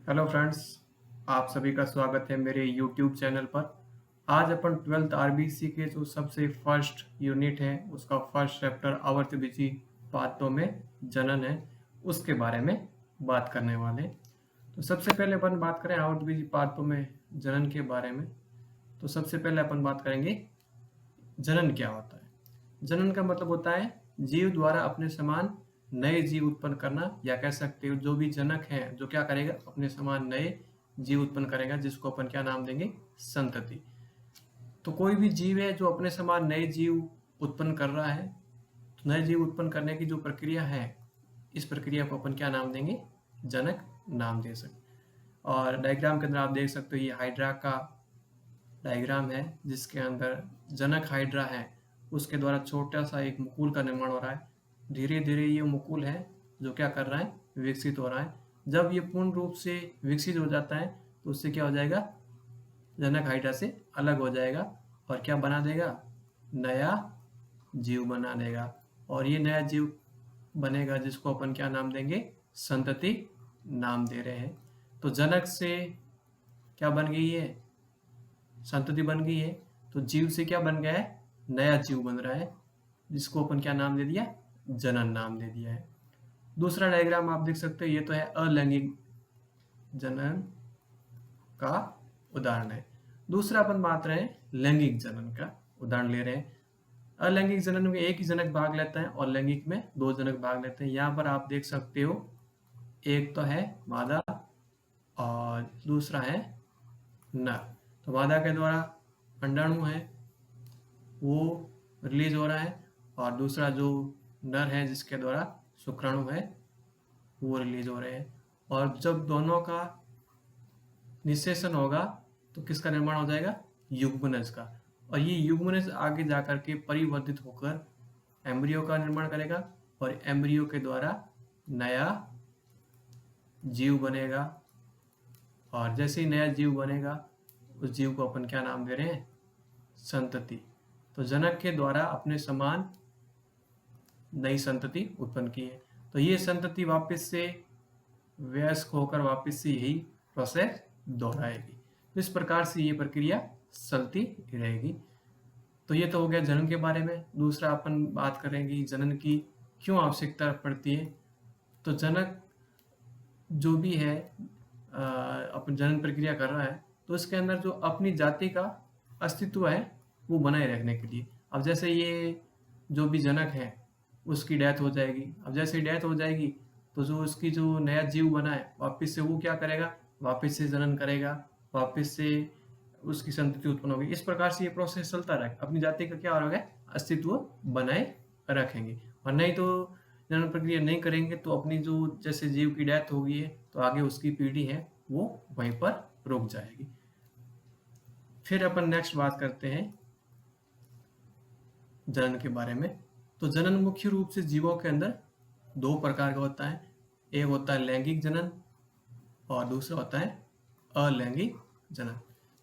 Hello friends, आप सभी का स्वागत है मेरे यूट्यूब चैनल पर। आज अपन 12th आरबीसी के जो सबसे फर्स्ट यूनिट है उसका फर्स्ट चैप्टर आवर्तबीजी पादपों में जनन है उसके बारे में बात करने वाले हैं। तो सबसे पहले अपन बात करें आवर्तबीजी पादपों में जनन के बारे में। तो सबसे पहले अपन बात करेंगे जनन क्या होता है। जनन का मतलब होता है जीव द्वारा अपने समान नए जीव उत्पन्न करना, या कह सकते हो जो भी जनक है जो क्या करेगा अपने समान नए जीव उत्पन्न करेगा, जिसको अपन क्या नाम देंगे, संतति। तो कोई भी जीव है जो अपने समान नए जीव उत्पन्न कर रहा है, तो नए जीव उत्पन्न करने की जो प्रक्रिया है, इस प्रक्रिया को अपन क्या नाम देंगे, जनक नाम दे सकते। और डायग्राम के अंदर आप देख सकते हो ये हाइड्रा का डायग्राम है, जिसके अंदर जनक हाइड्रा है, उसके द्वारा छोटा सा एक मुकुल का निर्माण हो रहा है। धीरे धीरे ये मुकुल है जो क्या कर रहा है, विकसित हो रहा है। जब ये पूर्ण रूप से विकसित हो जाता है तो उससे क्या हो जाएगा, जनक हाइड्रा से अलग हो जाएगा और क्या बना देगा, नया जीव बना देगा। और ये नया जीव बनेगा जिसको अपन क्या नाम देंगे, संतति नाम दे रहे हैं। तो जनक से क्या बन गई है, संतति बन गई है। तो जीव से क्या बन गया है, नया जीव बन रहा है, जिसको अपन क्या नाम दे दिया, जनन नाम दे दिया है। दूसरा डायग्राम आप देख सकते हो, ये तो है अलैंगिक जनन का उदाहरण है। दूसरा अपन बात रहे लैंगिक जनन का उदाहरण ले रहे हैं। अलैंगिक जनन में एक ही जनक भाग लेता है और लैंगिक में दो जनक भाग लेते हैं। यहाँ पर आप देख सकते हो, एक तो है मादा और दूसरा है नर। तो मादा के द्वारा अंडाणु है वो रिलीज हो रहा है, और दूसरा जो नर है जिसके द्वारा शुक्राणु है वो रिलीज हो रहे हैं। और जब दोनों का निषेचन होगा तो किसका निर्माण हो जाएगा, युग्मनज का। और ये युग्मनज आगे जाकर के परिवर्तित होकर एम्ब्रियो का निर्माण करेगा, और एम्ब्रियो के द्वारा नया जीव बनेगा। और जैसे ही नया जीव बनेगा उस जीव को अपन क्या नाम दे रहे हैं, संतति। तो जनक के द्वारा अपने समान नई संतति उत्पन्न की है। तो ये संतति वापस से वयस्क होकर वापस से यही प्रोसेस दोहराएगी। तो इस प्रकार से ये प्रक्रिया चलती रहेगी। तो ये तो हो गया जनन के बारे में। दूसरा अपन बात करेंगे जनन की क्यों आवश्यकता पड़ती है। तो जनक जो भी है अपन जनन प्रक्रिया कर रहा है, तो इसके अंदर जो अपनी जाति का अस्तित्व है वो बनाए रखने के लिए। अब जैसे ये जो भी जनक है उसकी डेथ हो जाएगी। अब जैसे डेथ हो जाएगी तो जो उसकी जो नया जीव बना है वापस से वो क्या करेगा, वापस से जनन करेगा, वापस से उसकी संतति उत्पन्न होगी। इस प्रकार से ये प्रोसेस चलता रहेगा। अपनी जाति का क्या होगा, अस्तित्व बनाए रखेंगे। और नहीं तो जनन प्रक्रिया नहीं करेंगे तो अपनी जो जैसे जीव की डेथ हो गई है तो आगे उसकी पीढ़ी है वो वहीं पर रुक जाएगी। फिर अपन नेक्स्ट बात करते हैं जनन के बारे में। तो जनन मुख्य रूप से जीवों के अंदर दो प्रकार का होता है। एक होता है लैंगिक जनन और दूसरा होता है अलैंगिक जनन।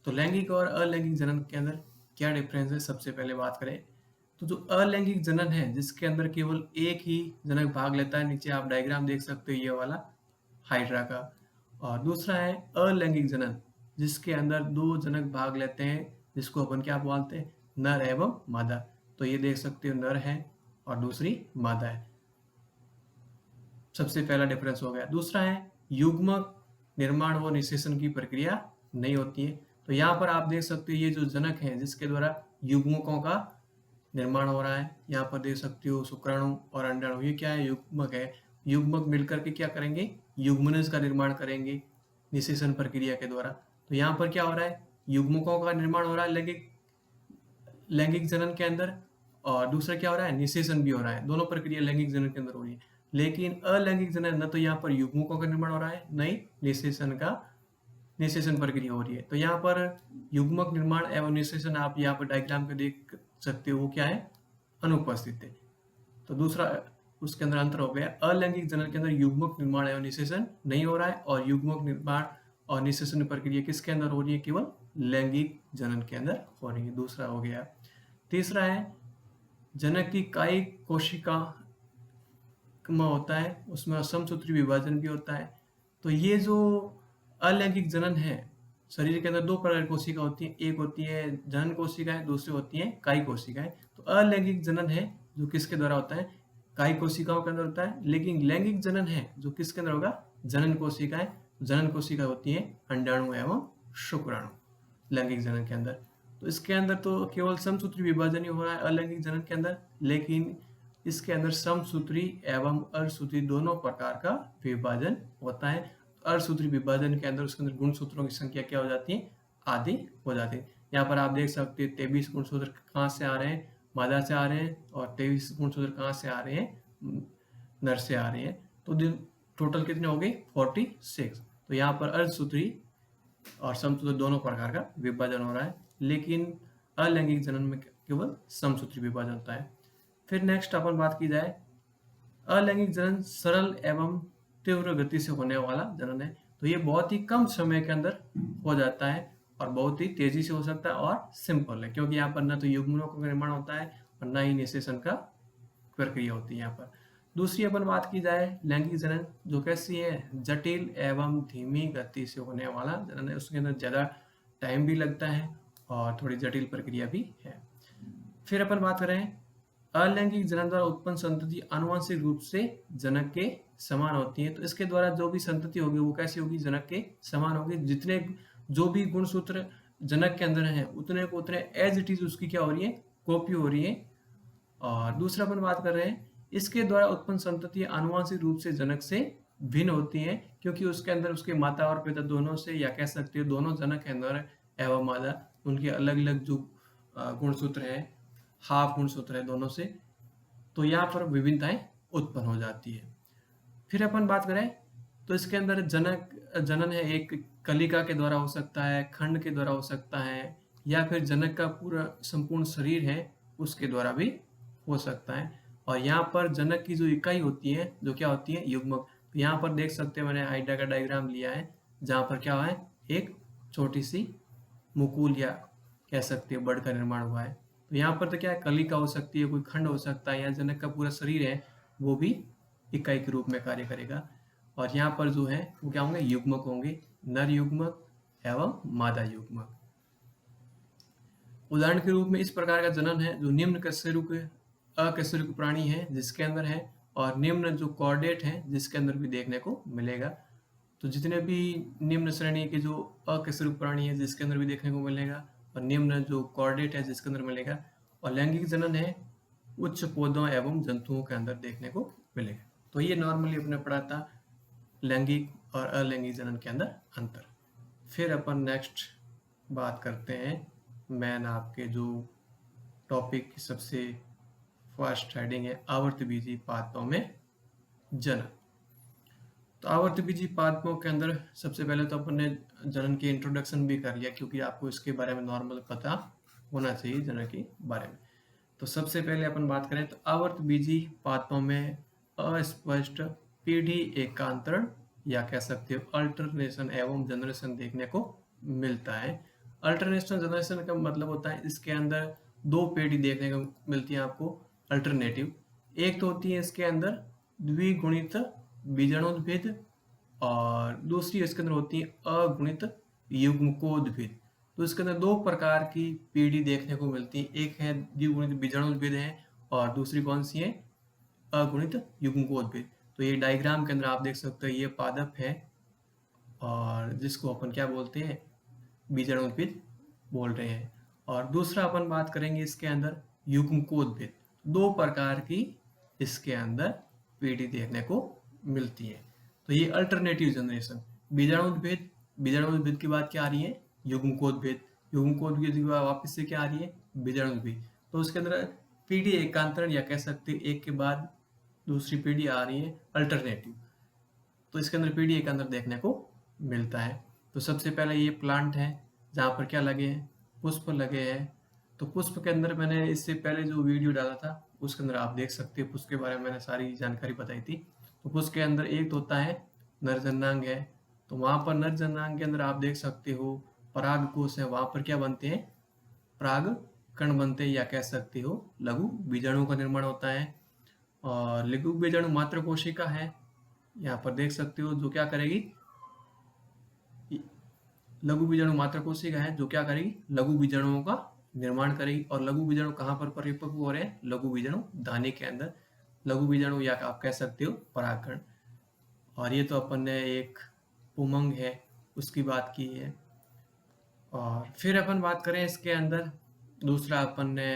तो लैंगिक और अलैंगिक जनन के अंदर क्या डिफरेंस है, सबसे पहले बात करें तो जो अलैंगिक जनन है जिसके अंदर केवल एक ही जनक भाग लेता है, नीचे आप डायग्राम देख सकते हो ये वाला हाइड्रा का। और दूसरा है अलैंगिक जनन जिसके अंदर दो जनक भाग लेते हैं, जिसको अपन क्या बोलते हैं, नर एवं मादा। तो ये देख सकते हो नर है और दूसरी मादा है। सबसे पहला डिफरेंस हो गया। दूसरा है युग्मक निर्माण व निषेचन की प्रक्रिया नहीं होती है। तो यहाँ पर आप देख सकते हो ये जो जनक है जिसके द्वारा युग्मकों का निर्माण हो रहा है, यहाँ पर देख सकते हो शुक्राणु और अंडाणु, ये क्या है, युग्मक है। युग्मक मिलकर के क्या करेंगे, युग्मनज का निर्माण करेंगे निषेचन प्रक्रिया के द्वारा। तो यहाँ पर क्या हो रहा है, युग्मकों का निर्माण हो रहा है लैंगिक जनन के अंदर, और दूसरा क्या हो रहा है, निषेचन भी हो रहा है। दोनों प्रक्रिया लैंगिक जनन के अंदर हो रही है। लेकिन अलैंगिक जनन न तो यहाँ पर युग्मकों का निर्माण हो रहा है, न ही निषेचन प्रक्रिया हो रही है। तो यहाँ पर युग्मक निर्माण एवं निषेचन आप यहाँ पर डायग्राम पे देख सकते हो वो क्या है, अनुपस्थित है। तो दूसरा उसके अंदर अंतर हो गया। अलैंगिक जनन के अंदर युग्मक निर्माण एवं निषेचन नहीं हो रहा है, और युग्मक निर्माण और निषेचन प्रक्रिया किसके अंदर हो रही है, केवल लैंगिक जनन के अंदर हो रही है। दूसरा हो गया। तीसरा है जनक की कायिक कोशिका में होता है, उसमें असमसूत्री विभाजन भी होता है। तो ये जो अलैंगिक जनन है, शरीर के अंदर दो प्रकार की कोशिका होती है, एक होती है जनन कोशिकाएं, दूसरी होती है कायी कोशिकाएं। तो अलैंगिक जनन है जो किसके द्वारा होता है, कायी कोशिकाओं के अंदर होता है। लेकिन लैंगिक जनन है जो किसके अंदर होगा, जनन कोशिकाएं। जनन कोशिका होती है अंडाणु एवं शुक्राणु लैंगिक जनन के अंदर। तो इसके अंदर तो केवल समसूत्री विभाजन ही हो रहा है अलैंगिक जनन के अंदर, लेकिन इसके अंदर समसूत्री एवं अर्धसूत्री दोनों प्रकार का विभाजन होता है। अर्धसूत्री विभाजन के अंदर उसके अंदर गुणसूत्रों की संख्या क्या हो जाती है, आधी हो जाती है। यहाँ पर आप देख सकते हैं 23 गुणसूत्र कहाँ से आ रहे हैं, मादा से आ रहे हैं, और 23 गुणसूत्र कहाँ से आ रहे हैं, नर से आ रहे हैं। तो टोटल कितने हो गए, 46। तो यहाँ पर अर्धसूत्री और समसूत्री दोनों प्रकार का विभाजन हो रहा है, लेकिन अलैंगिक जनन में केवल समसूत्री विभाजन होता है। फिर नेक्स्ट अपन बात की जाए, अलैंगिक जनन सरल एवं तीव्र गति से होने वाला जनन है। तो ये बहुत ही कम समय के अंदर हो जाता है और बहुत ही तेजी से हो सकता है और सिंपल है, क्योंकि यहाँ पर ना तो युग्मकों का निर्माण होता है और ना ही निषेचन का प्रक्रिया होती है यहाँ पर। दूसरी अपन बात की जाए लैंगिक जनन, जो कैसी है, जटिल एवं धीमी गति से होने वाला जनन है। उसके अंदर ज्यादा टाइम भी लगता है और थोड़ी जटिल प्रक्रिया भी है। फिर अपन बात करें, अलैंगिक जनन द्वारा उत्पन्न संतति आनुवंशिक रूप से जनक के समान होती है। तो इसके द्वारा जो भी संतति होगी वो कैसी होगी, जनक के समान होगी। जितने जो भी गुणसूत्र जनक के अंदर हैं उतने को उतने एज इट इज उसकी क्या हो रही है, कॉपी हो रही है। और दूसरा अपन बात कर रहे हैं, इसके द्वारा उत्पन्न संतति आनुवंशिक रूप से जनक से भिन्न होती है, क्योंकि उसके अंदर उसके माता और पिता दोनों से, या कह सकते हो दोनों जनक के अंदर एवं मादा, उनके अलग अलग जो गुणसूत्र है, हाफ गुणसूत्र है दोनों से, तो यहाँ पर विभिन्नताएं उत्पन्न हो जाती है। फिर अपन बात करें तो इसके अंदर जनन है एक कलिका के द्वारा हो सकता है, खंड के द्वारा हो सकता है, या फिर जनक का पूरा संपूर्ण शरीर है उसके द्वारा भी हो सकता है। और यहाँ पर जनक की जो इकाई होती है जो क्या होती है, युग्मक। तो यहाँ पर देख सकते हैं मैंने हाइड्रा का डायग्राम लिया है, जहाँ पर क्या है, एक छोटी सी मुकुल या कह सकते हैं बर्ड का निर्माण हुआ है। तो यहाँ पर तो क्या है, कलिका हो सकती है, कोई खंड हो सकता है, या जनक का पूरा शरीर है वो भी इकाई के रूप में कार्य करेगा। और यहाँ पर जो है वो क्या होंगे, युग्मक होंगे, नर युग्मक एवं मादा युग्मक। उदाहरण के रूप में इस प्रकार का जनन है जो निम्न अकशेरुक प्राणी है जिसके अंदर है, और निम्न जो कॉर्डेट है जिसके अंदर भी देखने को मिलेगा। तो जितने भी निम्न श्रेणी के जो अकशेरुक प्राणी है जिसके अंदर भी देखने को मिलेगा, और निम्न जो कॉर्डेट है जिसके अंदर मिलेगा। और लैंगिक जनन है उच्च पौधों एवं जंतुओं के अंदर देखने को मिलेगा। तो ये नॉर्मली अपने पढ़ा था लैंगिक और अलैंगिक जनन के अंदर अंतर। फिर अपन नेक्स्ट बात करते हैं मैन आपके जो टॉपिक की सबसे फर्स्ट हेडिंग है, आवर्तबीजी पादपों में जनन। तो आवर्तबीजी पादपों के अंदर सबसे पहले तो अपन ने जनन की इंट्रोडक्शन भी कर लिया, क्योंकि आपको इसके बारे में नॉर्मल पता होना चाहिए जनन के बारे में। तो सबसे पहले अपन बात करें तो आवर्तबीजी पादपों में अस्पष्ट पीढ़ी एकांतरण या कह सकते हो अल्टरनेशन एवं जनरेशन देखने को मिलता है। अल्टरनेशन जनरेशन का मतलब होता है इसके अंदर दो पीढ़ी देखने को मिलती है आपको अल्टरनेटिव। एक तो होती है इसके अंदर द्विगुणित बीजाणुद्भिद, और दूसरी इसके अंदर होती है अगुणित युग्मकोद्भिद। तो इसके अंदर दो प्रकार की पीढ़ी देखने को मिलती है, एक है द्विगुणित बीजाणुद्भिद है और दूसरी कौन सी है, अगुणित युग्मकोद्भिद। तो ये डायग्राम के अंदर आप देख सकते हो ये पादप है और जिसको अपन क्या बोलते हैं, बीजाणुद्भिद बोल रहे हैं। और दूसरा अपन बात करेंगे इसके अंदर युग्मकोद्भिद। दो प्रकार की इसके अंदर पीढ़ी देखने को मिलती है। तो ये अल्टरनेटिव जनरेशन, बीजाणुद्भिद की बात क्या आ रही है, युग्मकोद्भिद की बात वापस से क्या आ रही है, बीजाणुद्भिद। तो उसके अंदर पीढ़ी एकांतरण या कह सकते हैं एक के बाद दूसरी पीढ़ी आ रही है अल्टरनेटिव। तो इसके अंदर पीढ़ी एकांतर देखने को मिलता है। तो सबसे पहले ये प्लांट है जहाँ पर क्या लगे हैं, पुष्प लगे हैं। तो पुष्प के अंदर मैंने इससे पहले जो वीडियो डाला था उसके अंदर आप देख सकते हैं, पुष्प के बारे में मैंने सारी जानकारी बताई थी। तो पुष्प के अंदर एक तो होता है नरजन्नांग है, तो वहाँ पर नरजन्नांग के अंदर आप देख सकते हो पराग कोश है, वहाँ पर क्या बनते हैं, पराग कण बनते हैं या कह सकते हो लघु बीजाणु का निर्माण होता है। और लघु बीजाणु मात्र कोशिका है, यहाँ पर देख सकते हो जो क्या करेगी, लघु बीजाणु मात्र कोशिका है जो क्या करेगी, लघु बीजाणुओं का निर्माण करेगी। और लघु बीजाणु कहाँ पर परिपक्व हो रहे हैं, लघु बीजाणु दानी के अंदर। लघु बीजाणु या आप कह सकते हो परागकण। और ये तो अपन ने एक पुमंग है उसकी बात की है। और फिर अपन बात करें इसके अंदर, दूसरा अपन ने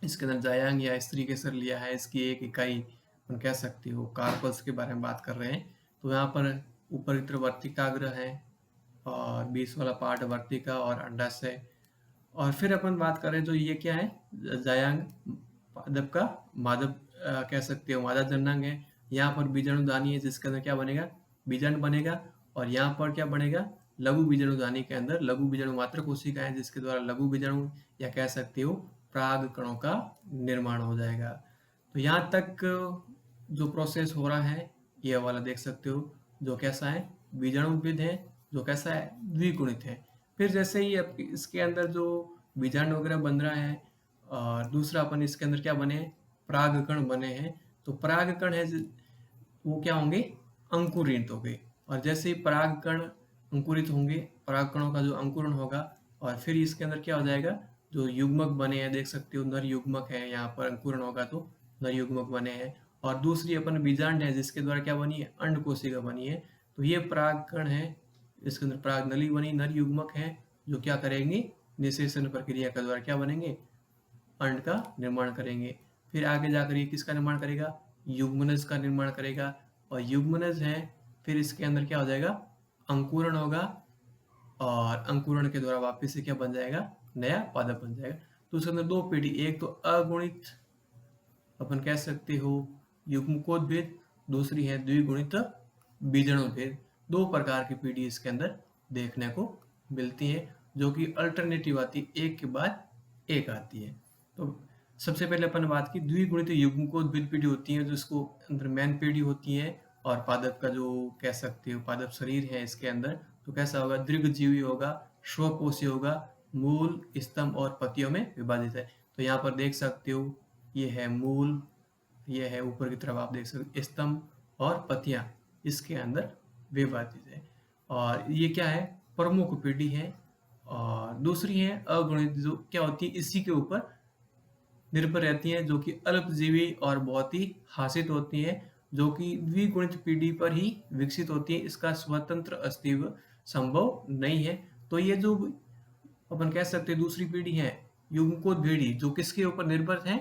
इसके अंदर जायांग या स्त्री केसर लिया है। इसकी एक इकाई अपन कह सकते हो कार्पल्स के बारे में बात कर रहे हैं। तो यहाँ पर ऊपर की तरफ वर्तिकाग्र है और बीच वाला पार्ट वर्तिका और अंडाशय। और फिर अपन बात करें तो ये क्या है, जायांग पादप का मादप कह सकते हो मादा जननांग है। यहाँ पर बीजाणुदानी है जिसके अंदर क्या बनेगा, बीजाणु बनेगा। और यहाँ पर क्या बनेगा, लघु बीजाणुदानी के अंदर लघु बीजाणु मात्र कोशिका है जिसके द्वारा लघु बीजाणु या कह सकते हो पराग कणों का निर्माण हो जाएगा। तो यहाँ तक जो प्रोसेस हो रहा है ये वाला देख सकते हो, जो कैसा है, बीजाणुविद है, जो कैसा है, द्विगुणित है। फिर जैसे ही इसके अंदर जो बीजाणु वगैरह बन रहा है, और दूसरा अपन इसके अंदर क्या बने, परागकण बने हैं। तो परागकण है वो क्या होंगे, अंकुरित होंगे। और जैसे ही परागकण अंकुरित होंगे, परागकणों का जो अंकुरण होगा, और फिर इसके अंदर क्या हो जाएगा, जो युग्मक बने हैं देख सकते हो, नर युग्मक है। यहाँ पर अंकुरण होगा तो नर युग्मक बने हैं। और दूसरी अपन बीजांड है जिसके द्वारा क्या बनी है, अंड कोशिका बनी है। तो ये परागकण है, इसके अंदर पराग नली बनी, नर युग्मक है जो क्या करेंगे, निषेचन प्रक्रिया के द्वारा क्या बनेंगे, अंड का निर्माण करेंगे। फिर आगे जाकर ये किसका निर्माण करेगा, युग्मनज का निर्माण करेगा। और युग्मनज है फिर इसके अंदर क्या हो जाएगा, अंकुरण होगा। और अंकुरण के द्वारा वापस से क्या बन जाएगा, नया पादप बन जाएगा। तो उसके अंदर दो पीढ़ी, एक तो अगुणित अपन कह सकते हो युग्मकोद्भेद, दूसरी है द्विगुणित बीजाणुभेद। दो प्रकार की पीढ़ी इसके अंदर देखने को मिलती है जो कि अल्टरनेटिव आती है, एक के बाद एक आती है। तो सबसे पहले अपन बात की द्विगुणित युग्मकोद्भेद पीढ़ी होती है, जिसको अंदर मैन पीढ़ी होती है। और पादप का जो कह सकते हो पादप शरीर है इसके अंदर तो कैसा होगा, दीर्घजीवी होगा, स्वकोषी होगा, मूल, स्तंभ और पत्तियों में विभाजित है। तो यहाँ पर देख सकते हो ये है मूल, ये है ऊपर की तरफ आप देख सकते हो स्तंभ, और पत्तियां इसके अंदर विभाजित है। और ये क्या है, प्रमुख पीढ़ी है। और दूसरी है अगुणित, जो क्या होती है इसी के ऊपर निर्भर रहती है, जो कि अल्पजीवी और बहुत ही हासित होती है, जो कि द्विगुणित पीढ़ी पर ही विकसित होती है। इसका स्वतंत्र अस्तित्व संभव नहीं है। तो ये जो अपन कह सकते हैं दूसरी पीढ़ी है युग्मकोद्भेदी, जो किसके ऊपर निर्भर है,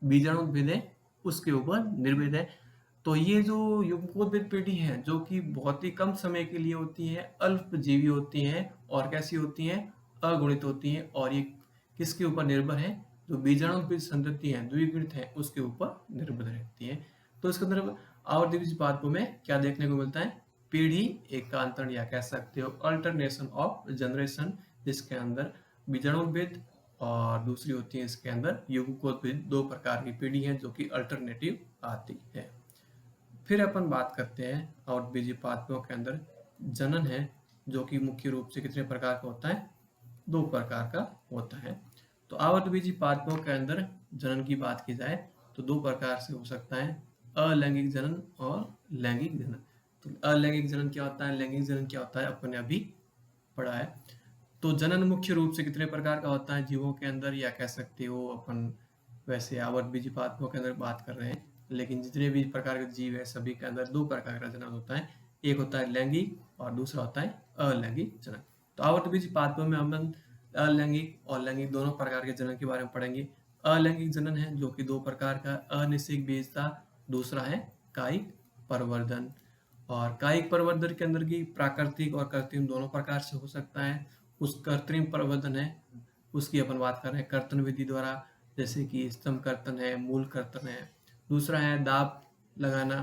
बीजाणुभेद है उसके ऊपर निर्भर है। तो ये जो युग्मकोद्भेद पीढ़ी है जो कि बहुत ही कम समय के लिए होती है, अल्पजीवी होती है और कैसी होती है, अगुणित होती है। और ये किसके ऊपर निर्भर है, जो बीजाणुभेद संतति है, द्विगुणित है, उसके ऊपर निर्भर रहती है। तो इसके अंदर आवर्तबीज पादपों में क्या देखने को मिलता है, पीढ़ी एकांतरण या कह सकते हो अल्टरनेशन ऑफ जनरेशन, जिसके अंदर बीजाणुभेद और दूसरी होती है इसके अंदर युग्मकोद्भेद। दो प्रकार की पीढ़ी है जो कि अल्टरनेटिव आती है। फिर अपन बात करते हैं आवर्तबीजी पादपों के अंदर जनन है, जो कि मुख्य रूप से कितने प्रकार का होता है, दो प्रकार का होता है। तो आवर्तबीजी पादपों के अंदर जनन की बात की जाए तो दो प्रकार से हो सकता है, अलैंगिक जनन और लैंगिक जनन। तो अलैंगिक जनन क्या होता है, लैंगिक जनन क्या होता है, अपन ने अभी पढ़ा है। तो जनन मुख्य रूप से कितने प्रकार का होता है जीवों के अंदर, या कह सकते हो अपन वैसे आवर्तबीजी पादपों के अंदर बात कर रहे हैं, लेकिन जितने भी प्रकार के जीव है सभी के अंदर दो प्रकार का जनन होता है। एक होता है लैंगिक और दूसरा होता है अलैंगिक जनन। तो आवर्तबीजी पादपों में हम अलैंगिक और लैंगिक दोनों प्रकार के जनन के बारे में पढ़ेंगे। अलैंगिक जनन है जो कि दो प्रकार का, अनिषेक बीजता, दूसरा है कायिक प्रवर्धन। और कायिक प्रवर्धन के अंदर की प्राकृतिक और कृत्रिम दोनों प्रकार से हो सकता है। उस कृत्रिम प्रवर्धन है उसकी अपन बात कर रहे हैं कर्तन विधि द्वारा, जैसे कि स्तंभ कर्तन है, मूल कर्तन है। दूसरा है दाब लगाना,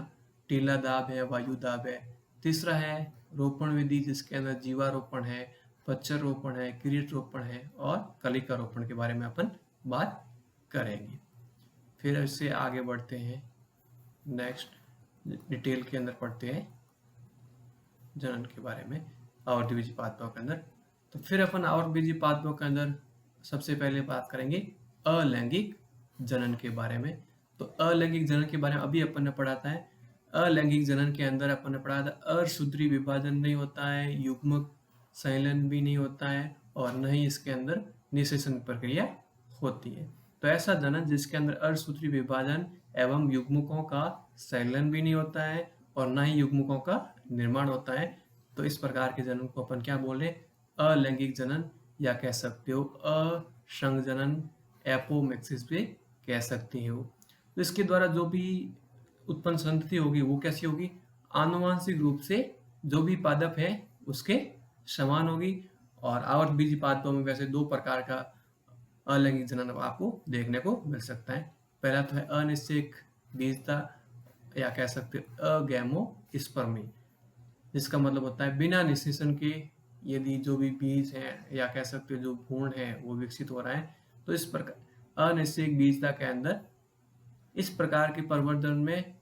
टीला दाब है, वायु दाब है। तीसरा है रोपण विधि जिसके अंदर जीवारोपण है, पच्चर रोपण है, किरीट रोपण है और कलिका रोपण के बारे में अपन बात करेंगे। फिर इससे आगे बढ़ते हैं, नेक्स्ट डिटेल के अंदर पढ़ते हैं जनन के बारे में आवर्तबीजी पादपों के अंदर। तो फिर अपन आवर्तबीजी पादपों के अंदर सबसे पहले बात करेंगे अलैंगिक जनन के बारे में। तो अलैंगिक जनन के बारे में अभी अपन ने पढ़ा था। अलैंगिक जनन के अंदर अपन ने पढ़ा था अशुद्री विभाजन नहीं होता है, युग्मक संलयन भी नहीं होता है और न ही इसके अंदर निषेचन प्रक्रिया होती है। तो ऐसा जनन जिसके अंदर अर्धसूत्री विभाजन एवं युग्मकों का संलयन भी नहीं होता है और न ही युग्मकों का निर्माण होता है, तो इस प्रकार के जनन को अपन क्या बोल रहे हैं? अलैंगिक जनन, या कह सकते हो असंग जनन, एपोमिक्सिस भी कह सकते हो। तो इसके द्वारा जो भी उत्पन्न संतति होगी वो कैसी होगी? आनुवांशिक रूप से जो भी पादप है उसके समान होगी। और आवर्तबीजी पादपों में वैसे दो प्रकार का अलैंगिक जनन आपको देखने को मिल सकता है। पहला तो है अनिश्चयिक बीजता, या कह सकते हो अगैमोस्पर्मी, जिसका मतलब होता है बिना निषेचन के यदि जो भी बीज है या कह सकते हो जो भ्रूण है वो विकसित हो रहा है, तो इस प्रकार अनिश्चयिक बीजता के अंदर इस प्रकार के परिवर्तन में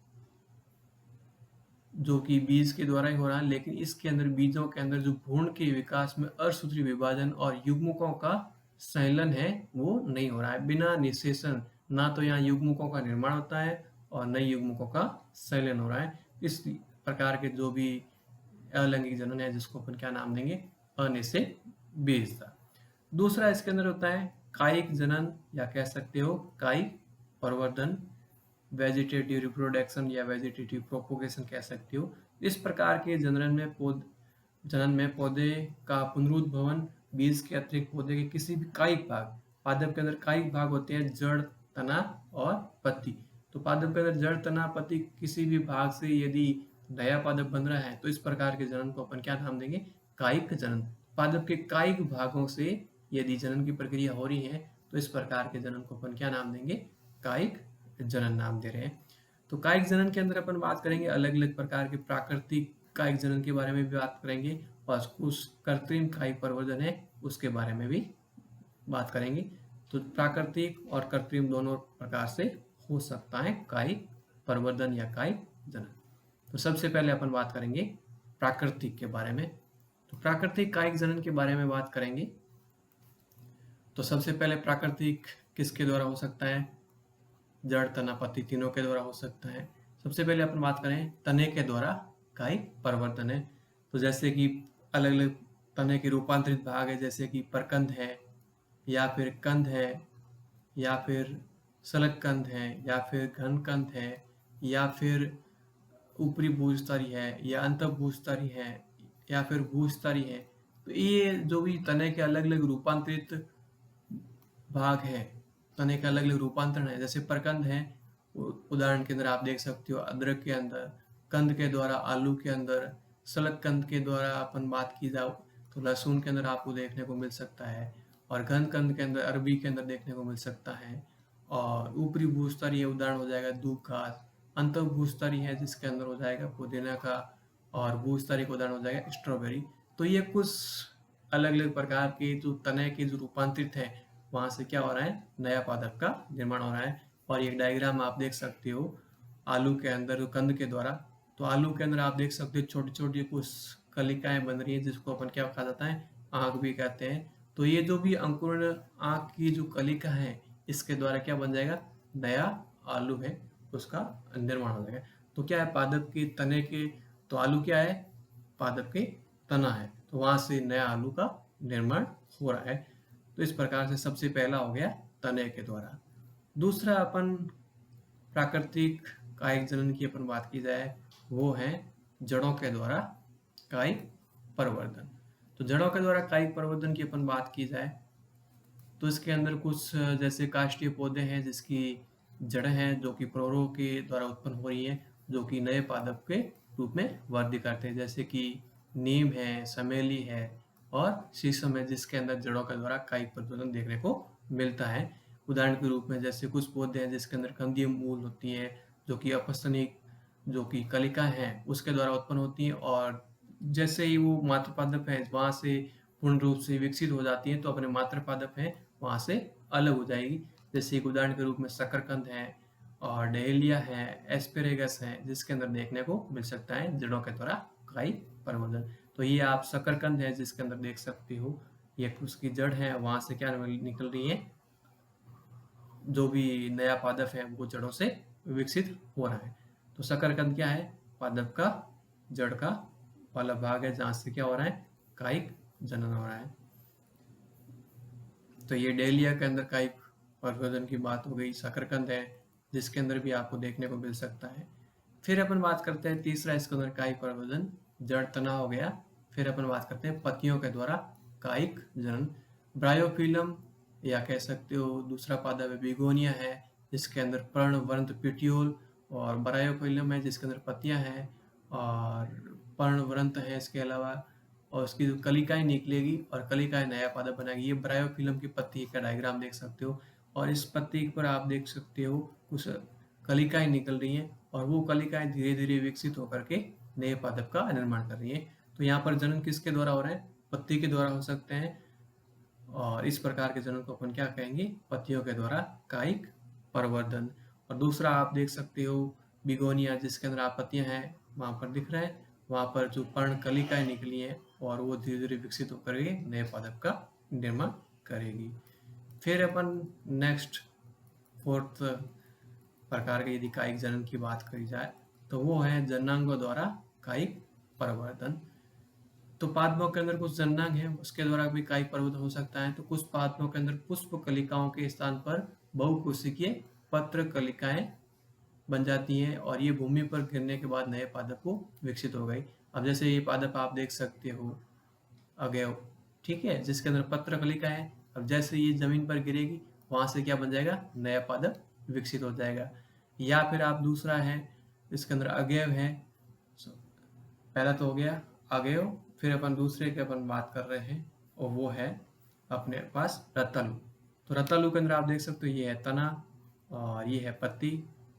जो कि बीज के द्वारा ही हो रहा है, लेकिन इसके अंदर बीजों के अंदर जो भ्रूण के विकास में अर्धसूत्री विभाजन और युग्मकों का संलयन है वो नहीं हो रहा है। बिना निषेचन ना तो यहाँ युग्मकों का निर्माण होता है और न युग्मकों का संलयन हो रहा है। इस प्रकार के जो भी अलैंगिक जनन है जिसको अपन क्या नाम देंगे? अनिषेक बीजता। दूसरा इसके अंदर होता है कायिक जनन, या कह सकते हो कायिक प्रवर्धन, वेजिटेटिव रिप्रोडक्शन या वेजिटेटिव प्रोपोगेशन कह सकते हो। इस प्रकार के जनन में पौधे का पुनरुद्भवन बीज के अतिरिक्त पौधे के किसी भी कायिक भाग, पादप के अंदर कायिक भाग होते हैं जड़, तना और पत्ती। तो पादप के अंदर जड़, तना, पत्ती किसी भी भाग से यदि नया पादप बन रहा है तो इस प्रकार के जनन को अपन क्या नाम देंगे? कायिक जनन। पादप के कायिक भागों से यदि जनन की प्रक्रिया हो रही है तो इस प्रकार के जनन को अपन क्या नाम देंगे? कायिक जनन नाम दे रहे हैं। तो कायिक जनन के अंदर अपन बात करेंगे अलग अलग प्रकार के प्राकृतिक कायिक जनन के बारे में भी बात करेंगे, और कुछ कृत्रिम कायिक प्रवर्धन है उसके बारे में भी बात करेंगे। तो प्राकृतिक और कृत्रिम दोनों प्रकार से हो सकता है कायिक प्रवर्धन या कायिक जनन। तो सबसे पहले अपन बात करेंगे प्राकृतिक के बारे में। तो प्राकृतिक कायिक जनन के बारे में बात करेंगे तो सबसे पहले प्राकृतिक किसके द्वारा हो सकता है? जड़, तना, पत्ती तीनों के द्वारा हो सकता है। सबसे पहले अपन बात करें तने के द्वारा कायिक प्रवर्धन है, तो जैसे कि अलग अलग तने के रूपांतरित भाग है, जैसे कि परकंद है, या फिर कंद है, या फिर सलग कंद है, या फिर घन कंद है, या फिर ऊपरी भूस्तरी है, या अंत भूस्तरी है, या फिर भूस्तरी है। तो ये जो भी तने के अलग अलग रूपांतरित भाग है, तने का अलग अलग रूपांतरण है। जैसे परकंद है, उदाहरण के अंदर आप देख सकते हो अदरक के अंदर, कंद के द्वारा आलू के अंदर, सलग कंद के द्वारा अपन बात की जाओ तो लहसुन के अंदर आपको देखने को मिल सकता है, और घन कंद के अंदर अरबी के अंदर देखने को मिल सकता है। और ऊपरी भूस्तरीय उदाहरण हो जाएगा दूब घास, अंत भूस्तरीय है जिसके अंदर हो जाएगा पुदीना का, और भूस्तरीय का उदाहरण हो जाएगा स्ट्रॉबेरी। तो ये कुछ अलग अलग प्रकार के जो तने के जो रूपांतरित है वहां से क्या हो रहा है? नया पादप का निर्माण हो रहा है। और ये डायग्राम आप देख सकते हो आलू के अंदर जो कंद के द्वारा, तो आलू के अंदर आप देख सकते हो छोटी छोटी कुछ कलिकाएं बन रही है जिसको अपन क्या कहा जाता है? आंख भी कहते हैं। तो ये जो भी अंकुरण आंख की जो कलिका है इसके द्वारा क्या बन जाएगा? नया आलू है उसका निर्माण हो जाएगा। तो क्या है? पादप के तने के, तो आलू क्या है? पादप के तना है, तो वहां से नया आलू का निर्माण हो रहा है। तो इस प्रकार से सबसे पहला हो गया तने के द्वारा। दूसरा अपन प्राकृतिक कायिक जनन की अपन बात की जाए वो है जड़ों के द्वारा कायिक प्रवर्धन। तो जड़ों के द्वारा कायिक प्रवर्धन की अपन बात की जाए तो इसके अंदर कुछ जैसे काष्ठीय पौधे हैं जिसकी जड़ें हैं जो कि प्रौरों के द्वारा उत्पन्न हो रही हैं, जो कि नए पादप के रूप में वृद्धि करते हैं, जैसे कि नीम है, समेली है और शीशम है जिसके अंदर जड़ों के द्वारा कायिक प्रवर्धन देखने को मिलता है। उदाहरण के रूप में जैसे कुछ पौधे हैं जिसके अंदर कंदीय मूल होती है जो कि अपस्तनिक जो कि कलिका है उसके द्वारा उत्पन्न होती है, और जैसे ही वो मात्र पादप है वहां से पूर्ण रूप से विकसित हो जाती है तो अपने मात्र पादप है वहां से अलग हो जाएगी। जैसे एक उदाहरण के रूप में शकरकंद है और डहेलिया है, एस्पेरेगस है जिसके अंदर देखने को मिल सकता है जड़ों के द्वारा कायिक प्रवर्धन। तो ये आप शकरकंद है जिसके अंदर देख सकते हो ये उसकी जड़ है, वहां से क्या निकल रही है? जो भी नया पादप है वो जड़ों से विकसित हो रहा है। तो शकरकंद क्या है? पादप का जड़ का वाला भाग है जहां से क्या हो रहा है? कायिक जनन हो रहा है। तो ये डेलिया के अंदर कायिक प्रवर्धन की बात हो गई। शकरकंद है जिसके अंदर भी आपको देखने को मिल सकता है। फिर अपन बात करते हैं तीसरा इसके अंदर कायिक प्रवर्धन जड़ तना हो गया। फिर अपन बात करते हैं पत्तियों के द्वारा कायिक जनन। ब्रायोफिलम या कह सकते हो दूसरा पादप है बिगोनिया है जिसके अंदर पर्णवृंत पिट्यूल, और ब्रायोफिलम है जिसके अंदर पत्तियां हैं और पर्णवृंत है इसके अलावा, और उसकी जो कलिकाएं निकलेगी और कलिकाएं नया पादप बनाएगी। ये ब्रायोफिलम की पत्ती का डायग्राम देख सकते हो, और इस पत्ती पर आप देख सकते हो कुछ कलिकाएं निकल रही हैं और वो कलिकाएं धीरे धीरे विकसित होकर के नए पादप का निर्माण कर रही है। तो यहाँ पर जनन किसके द्वारा हो रहा है? पत्ती के द्वारा हो सकते हैं, और इस प्रकार के जनन को अपन क्या कहेंगे? पत्तियों के द्वारा कायिक प्रवर्धन। और दूसरा आप देख सकते हो बिगोनिया जिसके अंदर आप पत्तियां हैं वहां पर दिख रहा है, वहां पर जो पर्ण कलिकाएं निकली हैं और वो धीरे धीरे विकसित होकर के नए पादप का निर्माण करेगी। फिर अपन नेक्स्ट फोर्थ प्रकार के यदि कायिक जनन की बात करी जाए तो वो है जननांगों द्वारा कायिक प्रवर्धन। तो पादपों के अंदर कुछ जननांग है उसके द्वारा भी कायिक प्रवर्धन हो सकता है। तो कुछ पादपों के अंदर पुष्प कलिकाओं के स्थान पर बहुकोशिकीय पत्र कलिकाएं बन जाती हैं और ये भूमि पर गिरने के बाद नए पादप को विकसित हो गई। अब जैसे ये पादप आप देख सकते हो अगेव, ठीक है, जिसके अंदर पत्र कलिका है। अब जैसे ये जमीन पर गिरेगी वहां से क्या बन जाएगा? नया पादप विकसित हो जाएगा। या फिर आप दूसरा है इसके अंदर अगेव है, पहला तो हो गया अगेव, फिर अपन दूसरे की अपन बात कर रहे हैं और वो है अपने पास रतालू। तो रतालू के अंदर आप देख सकते हो ये है तना और ये है पत्ती।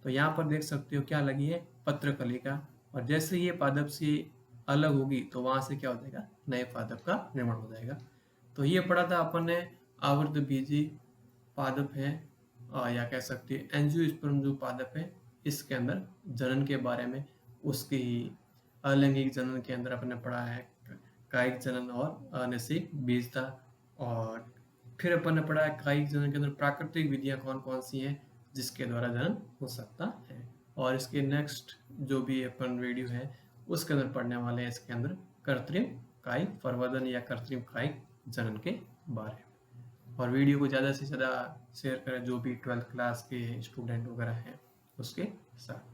तो यहाँ पर देख सकते हो क्या लगी है? पत्र कलिका। और जैसे ये पादप से अलग होगी तो वहां से क्या हो जाएगा? नए पादप का निर्माण हो जाएगा। तो ये पढ़ा था अपन ने आवर्त बीजी पादप है या कह सकते हैं एंजियोस्पर्म जो पादप है इसके अंदर जनन के बारे में। उसकी अलैंगिक जनन के अंदर अपने पढ़ा है कायिक जनन और अनैसिक बीजता। और फिर अपन ने पढ़ा है कायिक जनन के अंदर प्राकृतिक विधियां कौन कौन सी हैं जिसके द्वारा जनन हो सकता है। और इसके नेक्स्ट जो भी अपन वीडियो है उसके अंदर पढ़ने वाले हैं इसके अंदर कृत्रिम कायिक प्रवर्धन या कृत्रिम कायिक जनन के बारे में। और वीडियो को ज़्यादा से ज़्यादा शेयर करें जो भी 12th क्लास के स्टूडेंट वगैरह हैं उसके साथ।